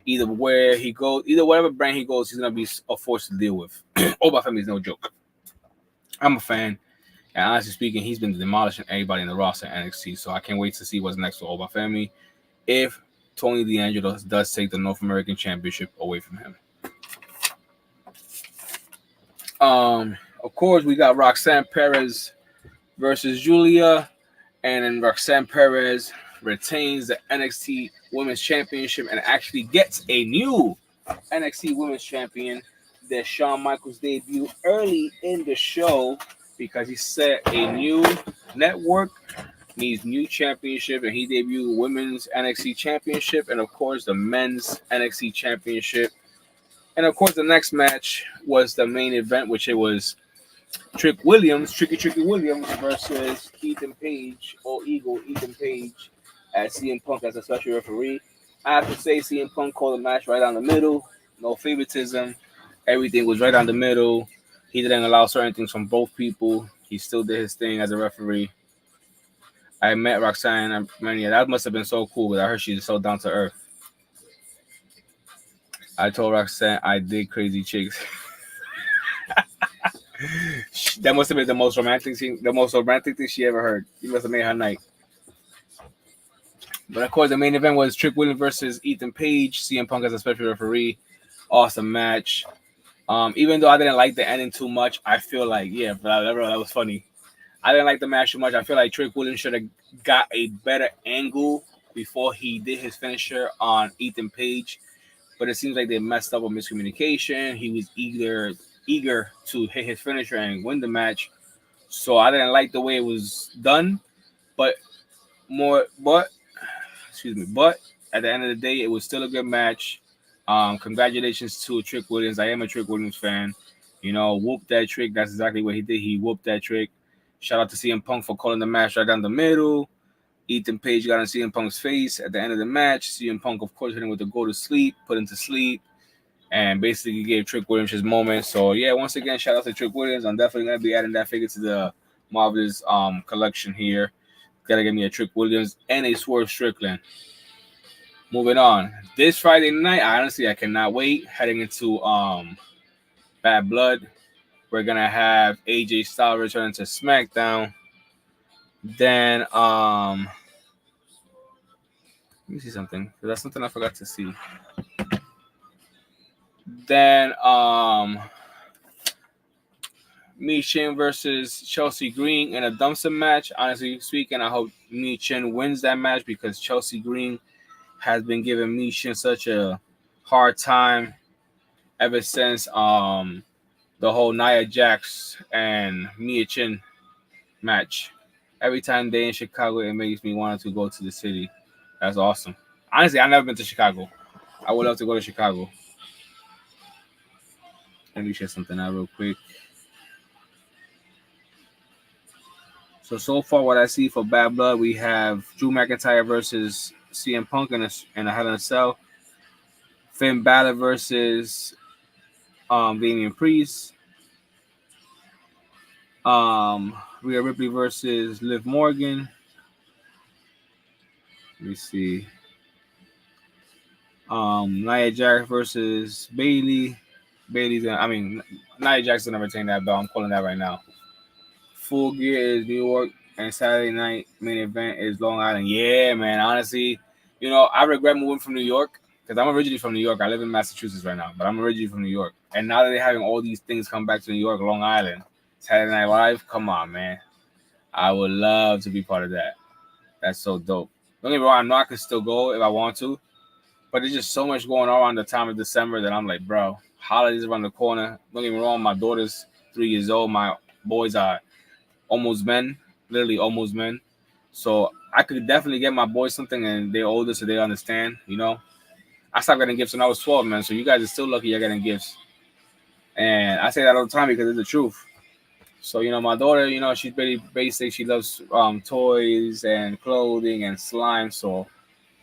Either where he goes, either whatever brand he goes, he's gonna be a force to deal with. Obafemi is no joke. I'm a fan. And honestly speaking, he's been demolishing everybody in the roster at NXT. So I can't wait to see what's next for Obafemi if Tony D'Angelo does take the North American Championship away from him. Of course, we got Roxanne Perez versus Julia. And then Roxanne Perez retains the NXT Women's Championship and actually gets a new NXT Women's Champion. That Shawn Michaels debut early in the show because he said a new network needs new championship, and he debuted Women's NXT Championship and, of course, the Men's NXT Championship. And, of course, the next match was the main event, which it was Tricky Williams versus Ethan Page, or Ethan Page, as CM Punk as a special referee. I have to say CM Punk called the match right down the middle, no favoritism. Everything was right down the middle. He didn't allow certain things from both people. He still did his thing as a referee. I met Roxanne and Mania. That must have been so cool because I heard she's so down to earth. I told Roxanne I dig crazy chicks. That must have been the most romantic thing she ever heard. You must have made her night. But of course, the main event was Trick Williams versus Ethan Page. CM Punk as a special referee. Awesome match. Even though I didn't like the ending too much, I feel like that was funny. I didn't like the match too much. I feel like Trick Williams should have got a better angle before he did his finisher on Ethan Page. But it seems like they messed up on miscommunication. He was eager to hit his finisher and win the match. So I didn't like the way it was done. But but at the end of the day, it was still a good match. Congratulations to Trick Williams. I am a Trick Williams fan. Whoop that trick. That's exactly what he did. He whooped that trick. Shout out to CM Punk for calling the match right down the middle. Ethan Page got on CM Punk's face at the end of the match. CM Punk, of course, hit him with the go to sleep, put him to sleep, and basically gave Trick Williams his moment. So, yeah, once again, shout out to Trick Williams. I'm definitely going to be adding that figure to the Marvel's collection here. Got to get me a Trick Williams and a Swerve Strickland. Moving on. This Friday night, I cannot wait. Heading into Bad Blood. We're going to have AJ Styles returning to SmackDown. Then, let me see something. That's something I forgot to see. Then, Michin versus Chelsea Green in a dumpster match. Honestly speaking, I hope Michin wins that match because Chelsea Green has been giving Michin such a hard time ever since the whole Nia Jax and Michin match. Every time they're in Chicago, it makes me want to go to the city. That's awesome. Honestly, I've never been to Chicago. I would love to go to Chicago. Let me share something out real quick. So far, what I see for Bad Blood, we have Drew McIntyre versus CM Punk in a Hell in a Cell. Finn Balor versus Damian Priest. Rhea Ripley versus Liv Morgan. Let me see. Nia Jax versus Bayley. Nia Jax never retain that belt. I'm calling that right now. Full Gear is New York, and Saturday night main event is Long Island. Yeah, man. Honestly, I regret moving from New York because I'm originally from New York. I live in Massachusetts right now, but I'm originally from New York. And now that they're having all these things come back to New York, Long Island, Saturday Night Live, come on, man. I would love to be part of that. That's so dope. Don't get me wrong, I know I can still go if I want to, but there's just so much going on around the time of December that I'm like, bro, holidays around the corner. Don't get me wrong, my daughter's 3 years old. My boys are almost men, literally almost men. So I could definitely get my boys something, and they're older, so they understand, I stopped getting gifts when I was 12, man. So you guys are still lucky you're getting gifts. And I say that all the time because it's the truth. So, my daughter, she's pretty basic. She loves toys and clothing and slime. So,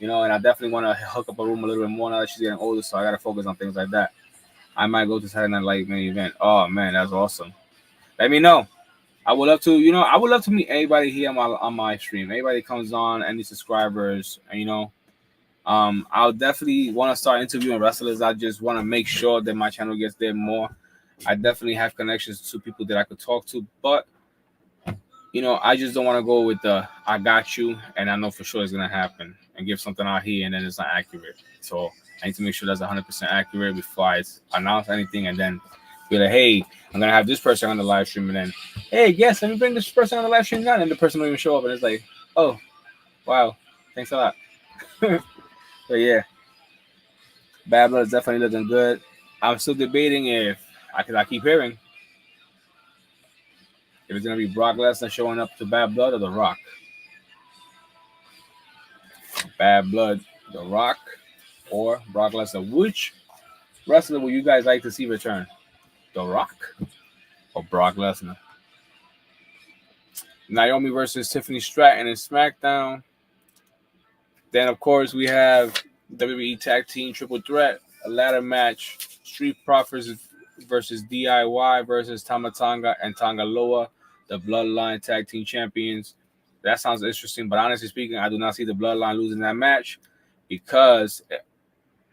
and I definitely want to hook up a room a little bit more now that she's getting older. So I got to focus on things like that. I might go to Saturday Night Live main event. Oh, man, that's awesome. Let me know. I would love to meet everybody here on my stream. Everybody comes on, any subscribers, and I'll definitely want to start interviewing wrestlers. I just want to make sure that my channel gets there more. I definitely have connections to people that I could talk to, but I just don't want to go with the I got you and I know for sure it's gonna happen and give something out here and then it's not accurate. So I need to make sure that's 100% accurate before I announce anything and then be like, hey, I'm gonna have this person on the live stream and then, hey, yes, let me bring this person on the live stream now, and the person don't even show up and it's like, oh, wow, thanks a lot. But yeah, Bad Blood is definitely looking good. I'm still debating if I keep hearing if it's gonna be Brock Lesnar showing up to Bad Blood or The Rock. Bad Blood, The Rock, or Brock Lesnar. Which wrestler would you guys like to see return? The Rock or Brock Lesnar? Naomi versus Tiffany Stratton in SmackDown. Then, of course, we have WWE Tag Team Triple Threat, a ladder match. Street Profits versus DIY versus Tama Tonga and Tonga Loa, the Bloodline Tag Team Champions. That sounds interesting. But honestly speaking, I do not see the Bloodline losing that match because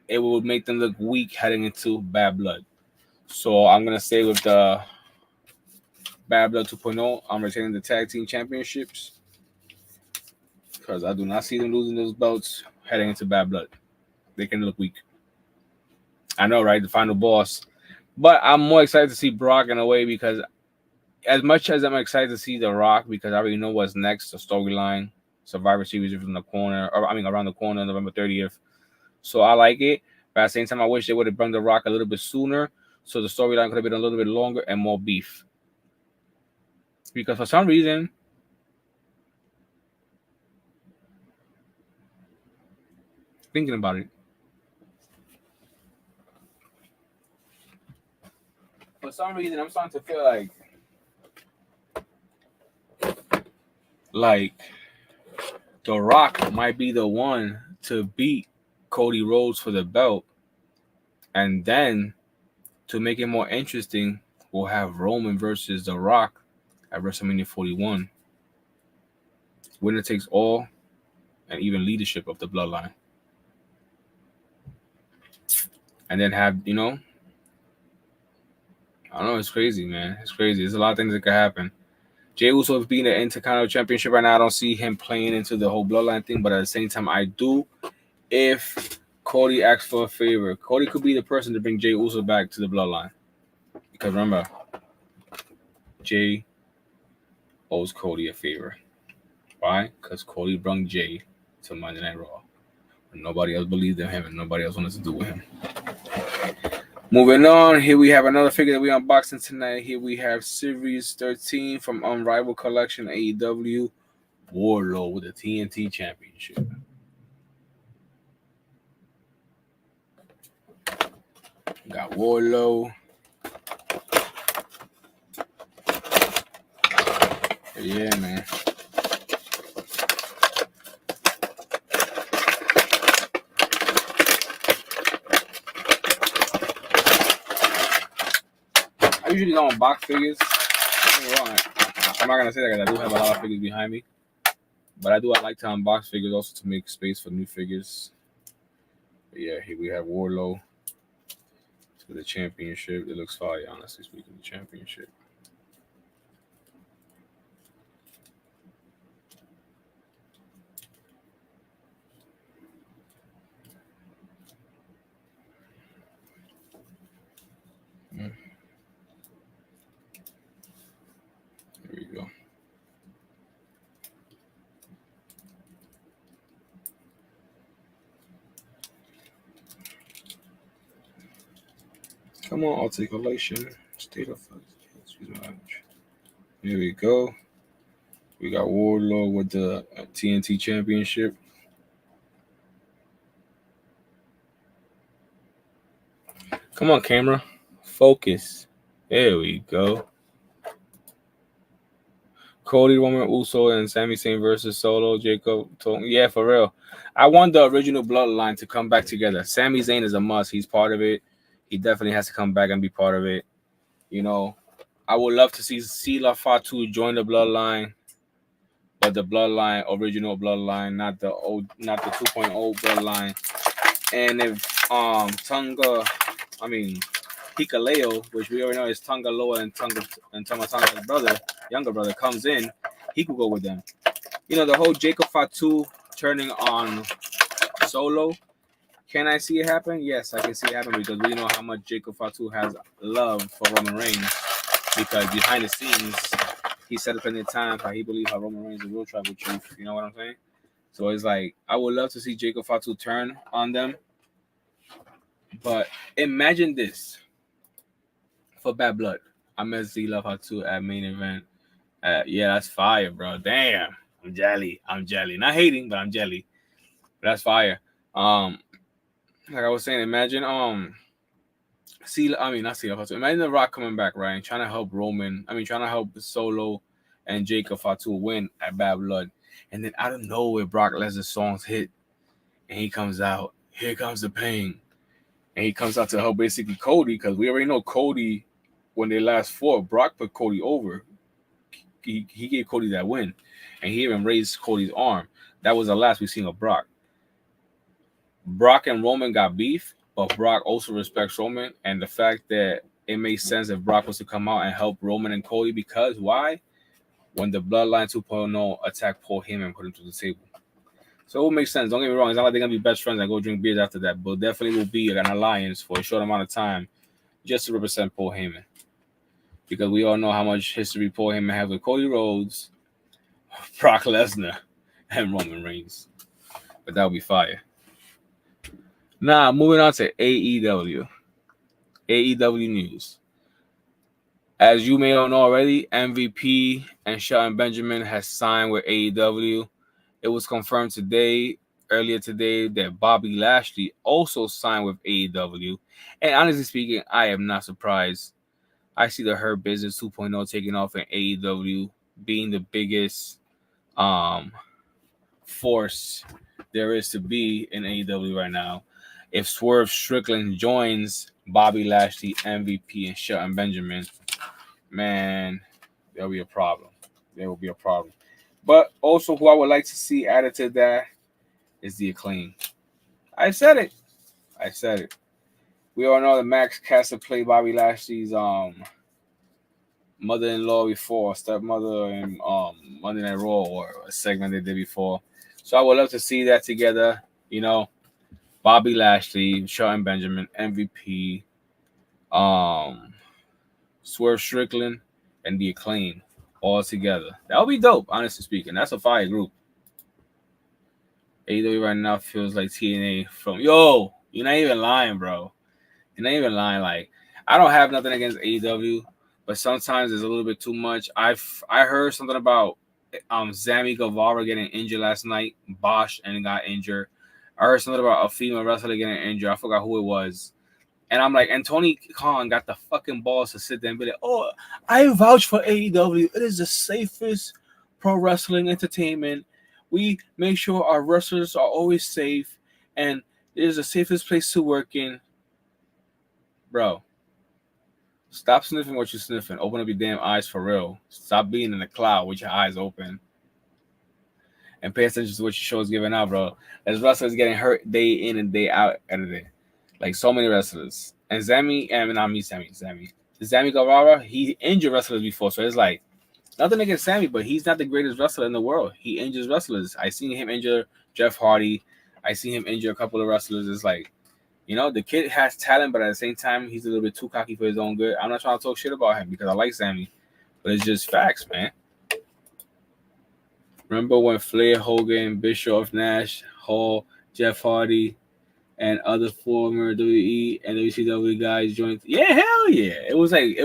it will make them look weak heading into Bad Blood. So I'm gonna stay with the Bad Blood 2.0. I'm retaining the tag team championships because I do not see them losing those belts heading into Bad Blood. They can look weak. I know, right? The final boss. But I'm more excited to see Brock in a way because as much as I'm excited to see The Rock because I already know what's next, the storyline, Survivor Series is from the corner, or I mean around the corner, November 30th. So I like it. But at the same time, I wish they would have brought The Rock a little bit sooner so the storyline could have been a little bit longer and more beef. Because for some reason, thinking about it, for some reason I'm starting to feel like The Rock might be the one to beat Cody Rhodes for the belt, and then to make it more interesting, we'll have Roman versus The Rock at WrestleMania 41. Winner takes all, and even leadership of the Bloodline, and then have I don't know, it's crazy, man. It's crazy. There's a lot of things that could happen. Jey Uso being the Intercontinental Championship right now, I don't see him playing into the whole Bloodline thing, but at the same time, I do. If Cody asks for a favor, Cody could be the person to bring Jey Uso back to the Bloodline. Because remember, Jey owes Cody a favor. Why? Because Cody brought Jey to Monday Night Raw. And nobody else believed in him, and nobody else wanted to do with him. Moving on, here we have another figure that we unboxing tonight. Here we have Series 13 from Unrivaled Collection AEW, Wardlow with the TNT Championship. Got Wardlow. Yeah, man. I usually don't unbox figures. I'm not gonna say that because I do have a lot of figures behind me, but I like to unbox figures also to make space for new figures. But yeah, here we have Wardlow for the championship. It looks fire, honestly speaking. The championship. Here we go. Come on, articulation. State of Here we go. We got Wardlow with the TNT Championship. Come on, camera. Focus. There we go. Cody, Roman, Uso, and Sami Zayn versus Solo, Jacob. Yeah, for real. I want the original Bloodline to come back together. Sami Zayn is a must. He's part of it. He definitely has to come back and be part of it. You know, I would love to see Sila Fatu join the Bloodline, but the Bloodline, original Bloodline, not the 2.0 Bloodline. And if Hikaleo, which we already know is Tonga Loa and Tama Tonga's brother, younger brother, comes in, he could go with them. You know, the whole Jacob Fatu turning on Solo, can I see it happen? Yes, I can see it happen because we know how much Jacob Fatu has love for Roman Reigns, because behind the scenes, he said it plenty of times how he believes how Roman Reigns is real tribal chief. You know what I'm saying? So it's like, I would love to see Jacob Fatu turn on them. But imagine this. For Bad Blood, I met Z-Love Fatu at main event. Yeah, that's fire, bro. Damn. I'm jelly. Not hating, but I'm jelly. But that's fire. Like I was saying, imagine not C-Love Fatu. Imagine The Rock coming back, right? And trying to help trying to help Solo and Jacob Fatu win at Bad Blood. And then out of nowhere, Brock Lesnar's songs hit. And he comes out. Here comes the pain. And he comes out to help basically Cody, because we already know Cody, when they last fought, Brock put Cody over. he gave Cody that win, and he even raised Cody's arm. That was the last we seen of Brock. Brock and Roman got beef, but Brock also respects Roman, and the fact that it makes sense if Brock was to come out and help Roman and Cody because why? When the Bloodline 2.0 attacked Paul Heyman and put him to the table. So it will make sense. Don't get me wrong. It's not like they're going to be best friends and go drink beers after that, but definitely will be an alliance for a short amount of time just to represent Paul Heyman. Because we all know how much history Paul Heyman has with Cody Rhodes, Brock Lesnar, and Roman Reigns. But that would be fire. Now, moving on to AEW. AEW news. As you may all know already, MVP and Shelton Benjamin has signed with AEW. It was confirmed earlier today, that Bobby Lashley also signed with AEW. And honestly speaking, I am not surprised. I see the Hurt Business 2.0 taking off in AEW, being the biggest force there is to be in AEW right now. If Swerve Strickland joins Bobby Lashley, MVP, and Shelton Benjamin, man, there'll be a problem. There will be a problem. But also, who I would like to see added to that is the Acclaim. I said it. We all know that Max Caster played Bobby Lashley's mother-in-law before, stepmother in Monday Night Raw, or a segment they did before. So I would love to see that together. You know, Bobby Lashley, Shelton Benjamin, MVP, Swerve Strickland, and the Acclaim all together. That would be dope, honestly speaking. That's a fire group. AEW right now feels like TNA from... Yo, you're not even lying, bro. You're not even lying. Like, I don't have nothing against AEW, but sometimes it's a little bit too much. I heard something about Sammy Guevara getting injured last night, botched and got injured. I heard something about a female wrestler getting injured. I forgot who it was. And I'm like, and Tony Khan got the fucking balls to sit there and be like, oh, I vouch for AEW. It is the safest pro wrestling entertainment. We make sure our wrestlers are always safe, and it is the safest place to work in. Bro, stop sniffing what you're sniffing. Open up your damn eyes for real. Stop being in the cloud with your eyes open. And pay attention to what your show is giving out, bro. As wrestlers getting hurt day in and day out every day. Like so many wrestlers. And Sammy Guevara, he injured wrestlers before. So it's like, nothing against Sammy, but he's not the greatest wrestler in the world. He injures wrestlers. I seen him injure Jeff Hardy. I seen him injure a couple of wrestlers. It's like, you know, the kid has talent, but at the same time, he's a little bit too cocky for his own good. I'm not trying to talk shit about him because I like Sammy, but it's just facts, man. Remember when Flair, Hogan, Bischoff, Nash, Hall, Jeff Hardy, and other former WWE and WCW guys joined? Yeah, hell yeah! It was like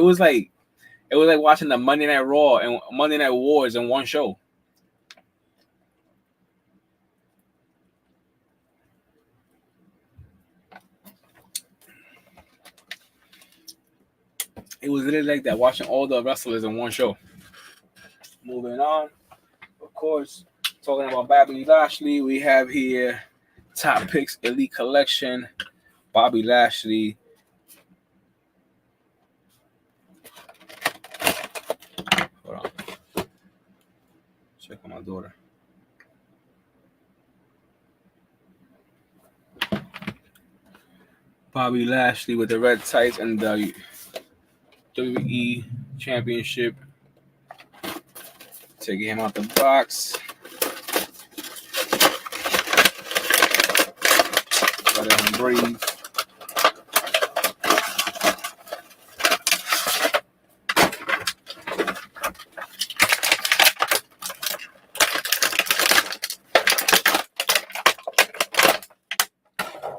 watching the Monday Night Raw and Monday Night Wars in one show. It was literally like that, watching all the wrestlers in one show. Moving on, of course, talking about Bobby Lashley, we have here Top Picks Elite Collection, Bobby Lashley. Hold on. Check on my daughter. Bobby Lashley with the red tights and the WWE Championship. Taking him out the box. Let him breathe.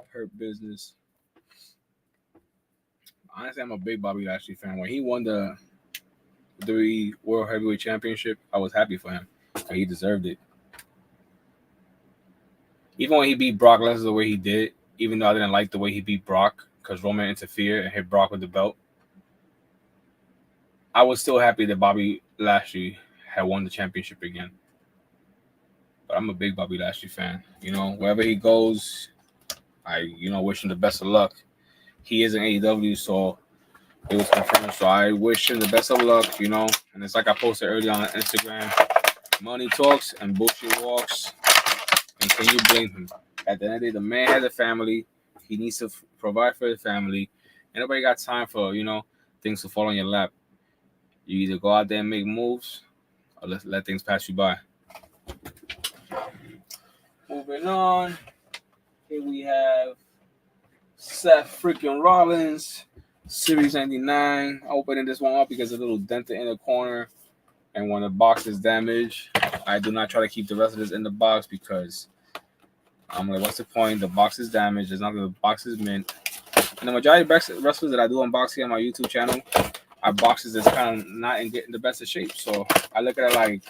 Hurt Business. Honestly, I'm a big Bobby Lashley fan. When he won the WWE World Heavyweight Championship, I was happy for him. He deserved it. Even when he beat Brock Lesnar the way he did, even though I didn't like the way he beat Brock because Roman interfered and hit Brock with the belt, I was still happy that Bobby Lashley had won the championship again. But I'm a big Bobby Lashley fan. You know, wherever he goes, I wish him the best of luck. He is in AEW, so it was confirmed. So I wish him the best of luck, you know. And it's like I posted earlier on Instagram, money talks and bullshit walks. And can you blame him? At the end of the day, the man has a family. He needs to provide for his family. And nobody got time for, you know, things to fall on your lap. You either go out there and make moves or let things pass you by. Moving on. Here we have Seth freaking Rollins, Series 99. Opening this one up because a little dented in the corner. And when the box is damaged, I do not try to keep the rest of this in the box because I'm like, what's the point? The box is damaged. It's not that the box is mint. And the majority of wrestlers that I do unboxing on my YouTube channel are boxes that's kind of not in getting the best of shape. So I look at it like,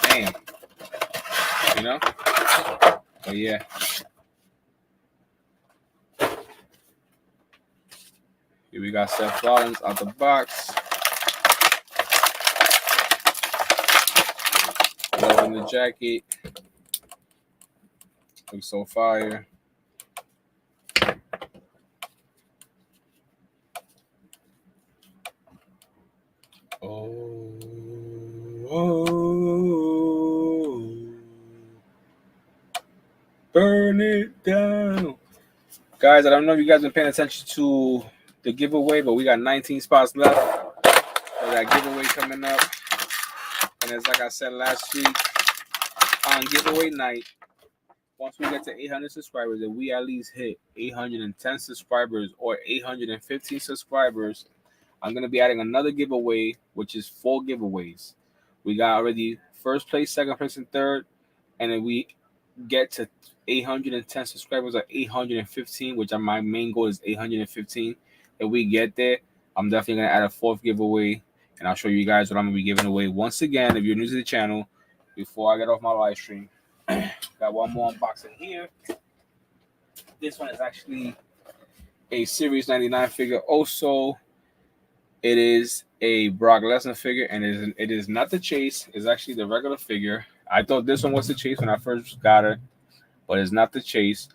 damn, you know? But yeah. Here we got Seth Rollins out the box. Love in the jacket. Looks so fire. Oh, burn it down. Guys, I don't know if you guys been paying attention to the giveaway, but we got 19 spots left for that giveaway coming up. And as like I said last week, on giveaway night, once we get to 800 subscribers, if we at least hit 810 subscribers or 815 subscribers, I'm going to be adding another giveaway, which is 4 giveaways. We got already first place, second place, and third. And then we get to 810 subscribers or 815, which my main goal is 815. If we get there, I'm definitely going to add a 4th giveaway. And I'll show you guys what I'm going to be giving away. Once again, if you're new to the channel, before I get off my live stream, got one more unboxing here. This one is actually a Series 99 figure. Also, it is a Brock Lesnar figure, and it is not the chase. It's actually the regular figure. I thought this one was the chase when I first got it, but it's not the chase.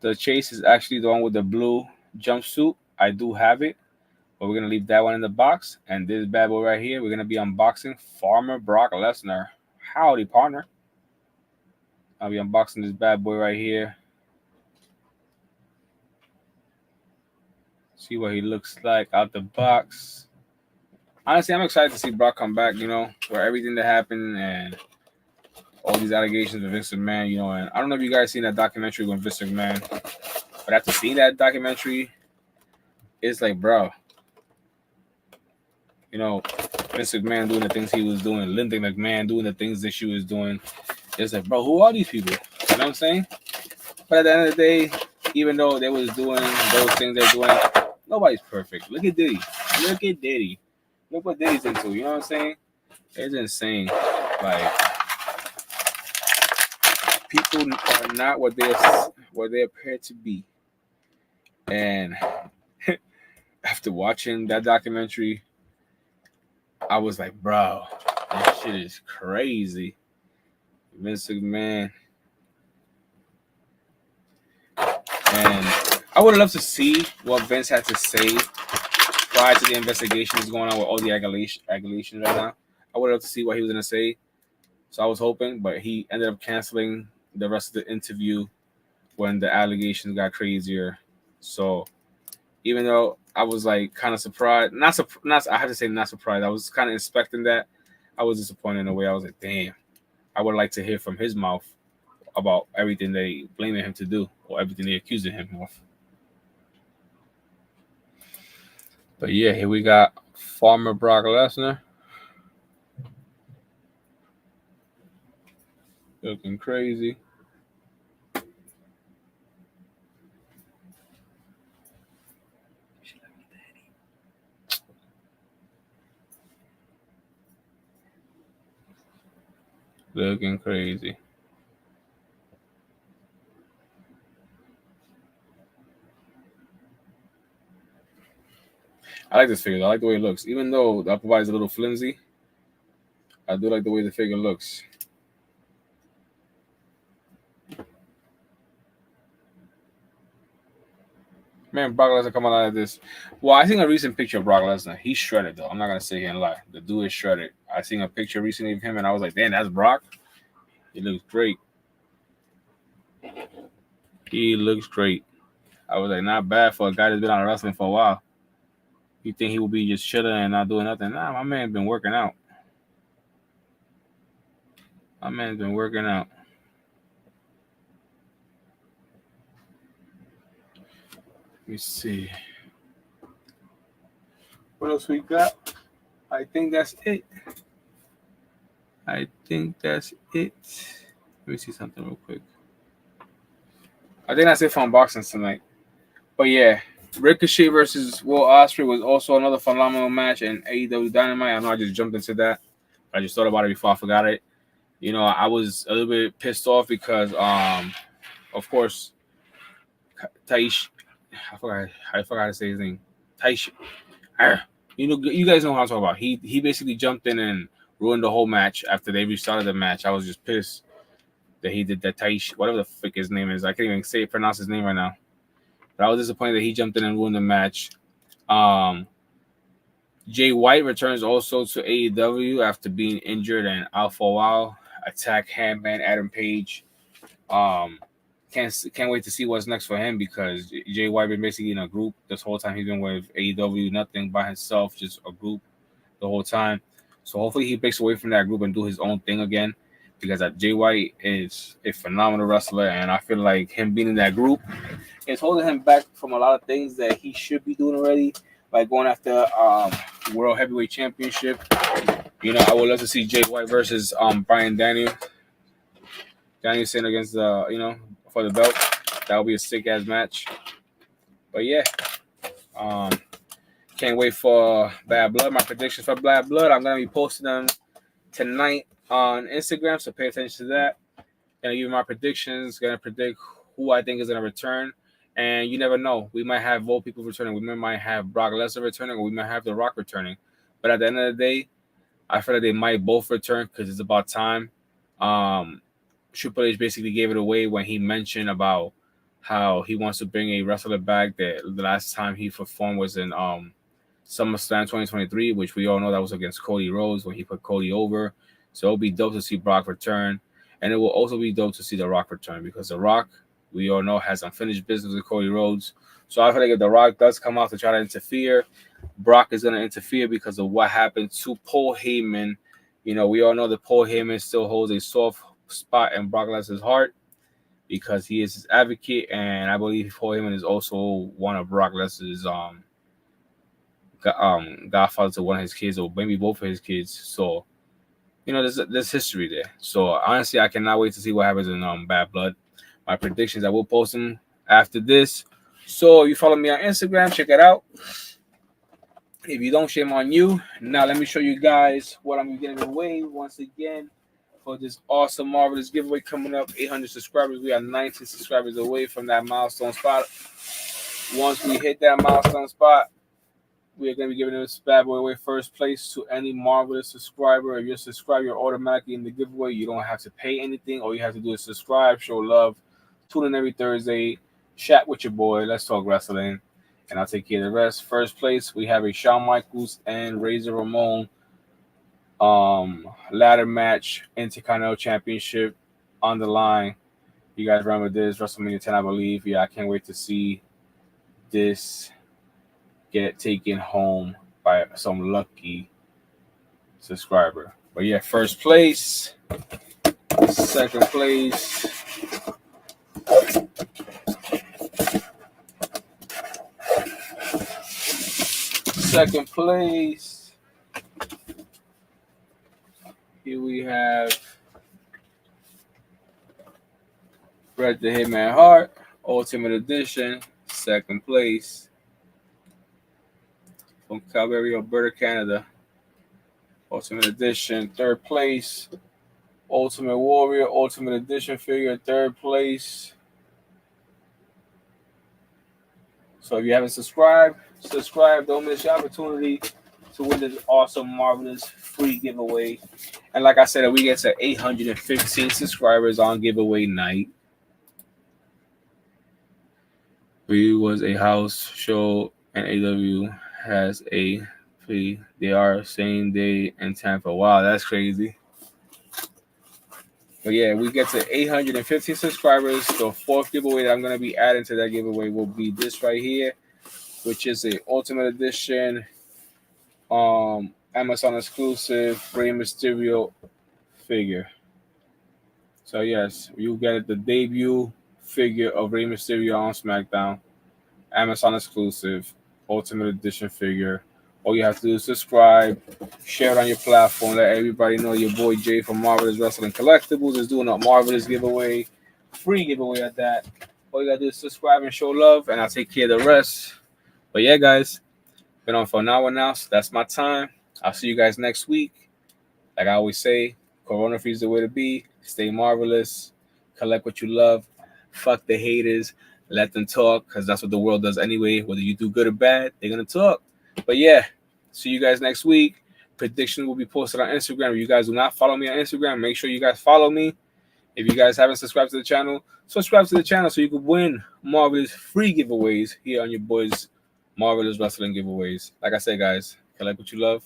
The chase is actually the one with the blue jumpsuit. I do have it, but we're going to leave that one in the box. And this bad boy right here, we're going to be unboxing Farmer Brock Lesnar. Howdy, partner. I'll be unboxing this bad boy right here. See what he looks like out the box. Honestly, I'm excited to see Brock come back, you know, for everything that happened and all these allegations with Vince McMahon, you know. And I don't know if you guys seen that documentary with Vince McMahon, but after seeing that documentary, it's like, bro, you know, Vince McMahon doing the things he was doing, Linda McMahon doing the things that she was doing. It's like, bro, who are these people? You know what I'm saying? But at the end of the day, even though they was doing those things they're doing, nobody's perfect. Look at Diddy. Look at Diddy. Look what Diddy's into. You know what I'm saying? It's insane. Like, people are not what they appear to be. And after watching that documentary, I was like, bro, this shit is crazy. Vince McMahon. And I would love to see what Vince had to say prior to the investigations going on with all the allegations right now. I would love to see what he was going to say. So I was hoping, but he ended up canceling the rest of the interview when the allegations got crazier. So even though I was like kind of surprised, not I have to say not surprised. I was kind of expecting that. I was disappointed in a way. I was like, damn, I would like to hear from his mouth about everything they blaming him to do or everything they accusing him of. But yeah, here we got Farmer Brock Lesnar. Looking crazy. Looking crazy. I like this figure. I like the way it looks. Even though the upper body is a little flimsy, I do like the way the figure looks. Man, Brock Lesnar coming out of this. Well, I seen a recent picture of Brock Lesnar. He's shredded though. I'm not gonna sit here and lie. The dude is shredded. I seen a picture recently of him, and I was like, damn, that's Brock. He looks great. He looks great. I was like, not bad for a guy that's been out of wrestling for a while. You think he would be just chilling and not doing nothing? Nah, my man been working out. My man's been working out. Let me see. What else we got? I think that's it. Let me see something real quick. I think that's it for unboxings tonight. But yeah, Ricochet versus Will Ospreay was also another phenomenal match in AEW Dynamite. I know I just jumped into that. I just thought about it before I forgot it. You know, I was a little bit pissed off because, of course, Taish, I forgot how to say his name. Taish, you know, you guys know what I'm talking about. He basically jumped in and ruined the whole match after they restarted the match. I was just pissed that he did that. Taish, whatever the frick his name is, I can't even pronounce his name right now. But I was disappointed that he jumped in and ruined the match. Jay White returns also to AEW after being injured and out for a while. Attack Handman Adam Page. Can't wait to see what's next for him because Jay White been basically in a group this whole time he's been with AEW, nothing by himself, just a group the whole time. So hopefully he breaks away from that group and do his own thing again because Jay White is a phenomenal wrestler and I feel like him being in that group is holding him back from a lot of things that he should be doing already, like going after World Heavyweight Championship. You know, I would love to see Jay White versus Bryan Danielson against for the belt. That would be a sick ass match. But yeah, can't wait for Bad Blood. My predictions for Bad Blood, I'm gonna be posting them tonight on Instagram, so pay attention to that. Gonna give you my predictions. Gonna predict who I think is gonna return. And you never know. We might have both people returning. We might have Brock Lesnar returning, or we might have The Rock returning. But at the end of the day, I feel like they might both return because it's about time. Triple H basically gave it away when he mentioned about how he wants to bring a wrestler back that the last time he performed was in SummerSlam 2023, which we all know that was against Cody Rhodes when he put Cody over. So it'll be dope to see Brock return. And it will also be dope to see The Rock return because The Rock, we all know, has unfinished business with Cody Rhodes. So I feel like if The Rock does come out to try to interfere, Brock is going to interfere because of what happened to Paul Heyman. You know, we all know that Paul Heyman still holds a soft spot in Brock Lesnar's heart because he is his advocate, and I believe Paul Heyman is also one of Brock Lesnar's godfather to one of his kids, or maybe both of his kids. So, you know, there's history there. So honestly, I cannot wait to see what happens in Bad Blood. My predictions, I will post them after this. So if you follow me on Instagram, check it out. If you don't, shame on you. Now let me show you guys what I'm giving away once again for this awesome, marvelous giveaway coming up. 800 subscribers. We are 19 subscribers away from that milestone spot. Once we hit that milestone spot, we are going to be giving this bad boy away first place to any marvelous subscriber. If you're subscribed, you're automatically in the giveaway. You don't have to pay anything. All you have to do is subscribe, show love, tune in every Thursday, chat with your boy. Let's talk wrestling, and I'll take care of the rest. First place, we have a Shawn Michaels and Razor Ramon ladder match, Intercontinental Championship on the line. You guys remember this, WrestleMania 10, I believe. Yeah, I can't wait to see this get taken home by some lucky subscriber. But yeah, first place, second place, here we have Bret the Hitman Hart, Ultimate Edition, second place. From Calgary, Alberta, Canada. Ultimate Edition, third place. Ultimate Warrior, Ultimate Edition figure, third place. So if you haven't subscribed, subscribe. Don't miss your opportunity to win this awesome, marvelous, free giveaway. And like I said, if we get to 815 subscribers on giveaway night, We was a house show, and AW has a fee. They are same day in Tampa. Wow, that's crazy. But yeah, we get to 815 subscribers. The fourth giveaway that I'm gonna be adding to that giveaway will be this right here, which is a Ultimate Edition, Amazon exclusive Rey Mysterio figure. So yes, you get the debut figure of Rey Mysterio on SmackDown, Amazon exclusive, Ultimate Edition figure. All you have to do is subscribe, share it on your platform, let everybody know your boy Jay from Marvelous Wrestling Collectibles is doing a marvelous giveaway, free giveaway at that. All you gotta do is subscribe and show love, and I'll take care of the rest. But yeah, guys, been on for an hour now, so that's my time. I'll see you guys next week. Like I always say, Corona free is the way to be. Stay marvelous. Collect what you love. Fuck the haters. Let them talk, because that's what the world does anyway. Whether you do good or bad, they're going to talk. But yeah, see you guys next week. Predictions will be posted on Instagram. If you guys do not follow me on Instagram, make sure you guys follow me. If you guys haven't subscribed to the channel, subscribe to the channel so you can win marvelous free giveaways here on your boys' Marvelous Wrestling giveaways. Like I said, guys, collect what you love.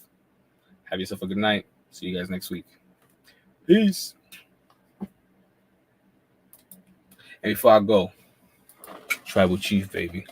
Have yourself a good night. See you guys next week. Peace. And before I go, Tribal Chief, baby.